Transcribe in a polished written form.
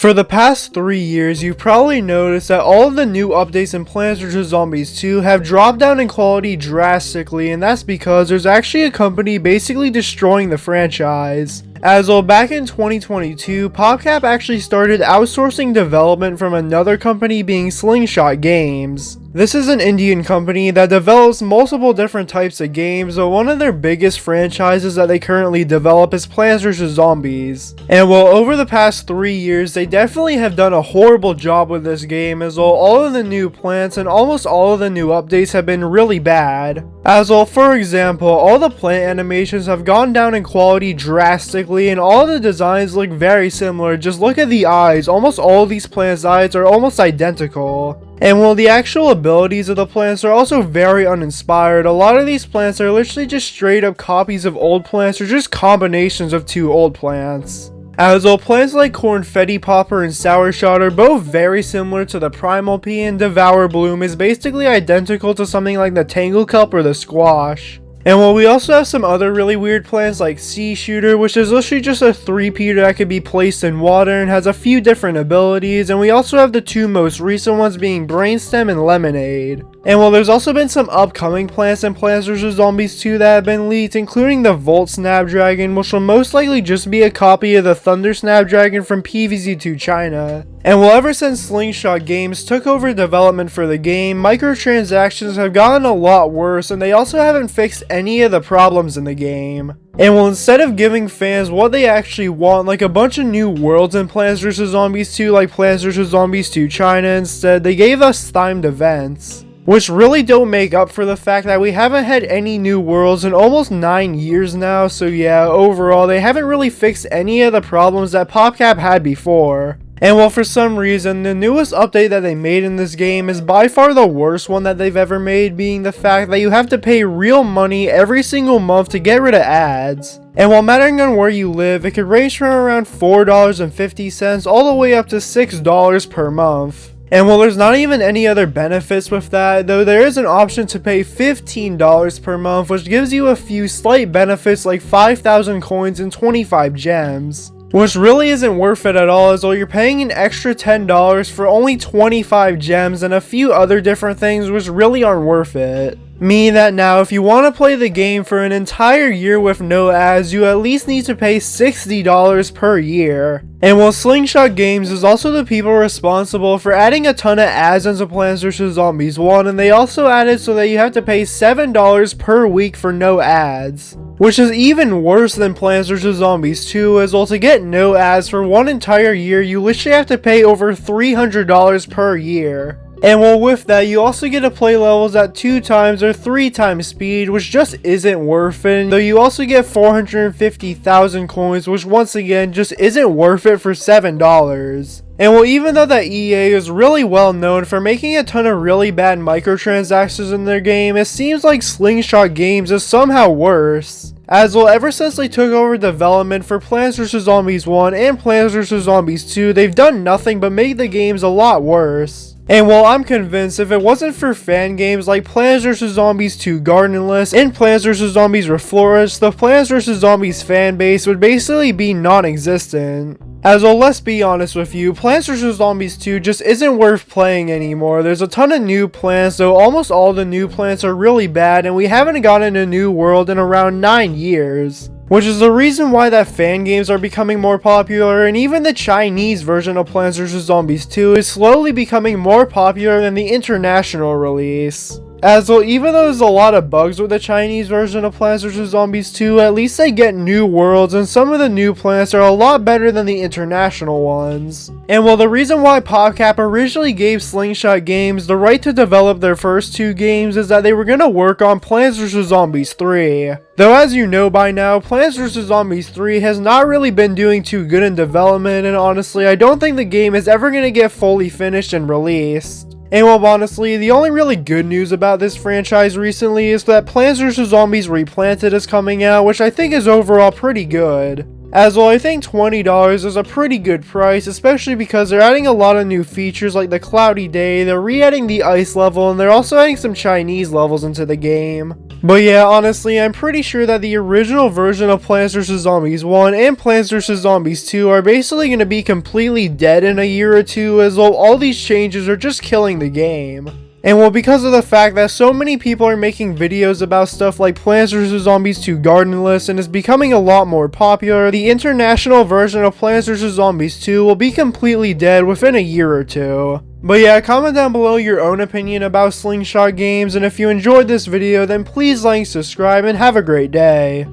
For the past 3 years, you've probably noticed that all of the new updates in Plants vs. Zombies 2 have dropped down in quality drastically, and that's because there's actually a company basically destroying the franchise. As well, back in 2022, PopCap actually started outsourcing development from another company being Slingshot Games. This is an Indian company that develops multiple different types of games, but one of their biggest franchises that they currently develop is Plants vs. Zombies. And well, over the past 3 years, they definitely have done a horrible job with this game, as well all of the new plants and almost all of the new updates have been really bad. As well, for example, all the plant animations have gone down in quality drastically, and all the designs look very similar. Just look at the eyes. Almost all of these plants' eyes are almost identical. And while the actual abilities of the plants are also very uninspired, a lot of these plants are literally just straight up copies of old plants or just combinations of two old plants. As well, plants like Cornfetti Popper and Sour Shot are both very similar to the Primal Pea, and Devour Bloom is basically identical to something like the Tanglecup or the Squash. And while we also have some other really weird plants like Sea Shooter, which is literally just a 3-peater that could be placed in water and has a few different abilities, and we also have the two most recent ones being Brainstem and Lemonade. And while there's also been some upcoming plants in Plants vs. Zombies 2 that have been leaked, including the Volt Snapdragon, which will most likely just be a copy of the Thunder Snapdragon from PVZ2 China. And well, ever since Slingshot Games took over development for the game, microtransactions have gotten a lot worse, and they also haven't fixed any of the problems in the game. And well, instead of giving fans what they actually want, like a bunch of new worlds in Plants vs. Zombies 2 like Plants vs. Zombies 2 China, instead they gave us timed events, which really don't make up for the fact that we haven't had any new worlds in almost 9 years now. So yeah, overall they haven't really fixed any of the problems that PopCap had before. And well, for some reason, the newest update that they made in this game is by far the worst one that they've ever made, being the fact that you have to pay real money every single month to get rid of ads. And while mattering on where you live, it could range from around $4.50 all the way up to $6 per month. And while there's not even any other benefits with that, though there is an option to pay $15 per month, which gives you a few slight benefits like 5,000 coins and 25 gems. Which really isn't worth it at all, as though you're paying an extra $10 for only 25 gems and a few other different things which really aren't worth it. Meaning that now, if you want to play the game for an entire year with no ads, you at least need to pay $60 per year. And while Slingshot Games is also the people responsible for adding a ton of ads into Plants vs. Zombies 1, and they also added so that you have to pay $7 per week for no ads. Which is even worse than Plants vs. Zombies 2, as well. To get no ads for one entire year, you literally have to pay over $300 per year. And well, with that, you also get to play levels at 2 times or 3 times speed, which just isn't worth it, though you also get 450,000 coins, which once again just isn't worth it for $7. And well, even though that EA is really well known for making a ton of really bad microtransactions in their game, it seems like Slingshot Games is somehow worse. As well, ever since they took over development for Plants vs. Zombies 1 and Plants vs. Zombies 2, they've done nothing but make the games a lot worse. And while I'm convinced if it wasn't for fan games like Plants vs. Zombies 2 Gardenless and Plants vs. Zombies Reflorist, the Plants vs. Zombies fan base would basically be non-existent. As well, let's be honest with you, Plants vs. Zombies 2 just isn't worth playing anymore. There's a ton of new plants, though almost all the new plants are really bad, and we haven't gotten a new world in around 9 years. Which is the reason why that fan games are becoming more popular, and even the Chinese version of Plants vs. Zombies 2 is slowly becoming more popular than the international release. As well, even though there's a lot of bugs with the Chinese version of Plants vs. Zombies 2, at least they get new worlds, and some of the new plants are a lot better than the international ones. And well, the reason why PopCap originally gave Slingshot Games the right to develop their first 2 games is that they were going to work on Plants vs. Zombies 3. Though as you know by now, Plants vs. Zombies 3 has not really been doing too good in development, and honestly, I don't think the game is ever going to get fully finished and released. And well, honestly, the only really good news about this franchise recently is that Plants vs. Zombies Replanted is coming out, which I think is overall pretty good. As well, I think $20 is a pretty good price, especially because they're adding a lot of new features like the cloudy day, they're re-adding the ice level, and they're also adding some Chinese levels into the game. But yeah, honestly, I'm pretty sure that the original version of Plants vs. Zombies 1 and Plants vs. Zombies 2 are basically going to be completely dead in a year or two, as well all these changes are just killing the game. And well, because of the fact that so many people are making videos about stuff like Plants vs. Zombies 2 Gardenless and is becoming a lot more popular, the international version of Plants vs. Zombies 2 will be completely dead within a year or two. But yeah, comment down below your own opinion about Slingshot Games, and if you enjoyed this video, then please like, subscribe, and have a great day.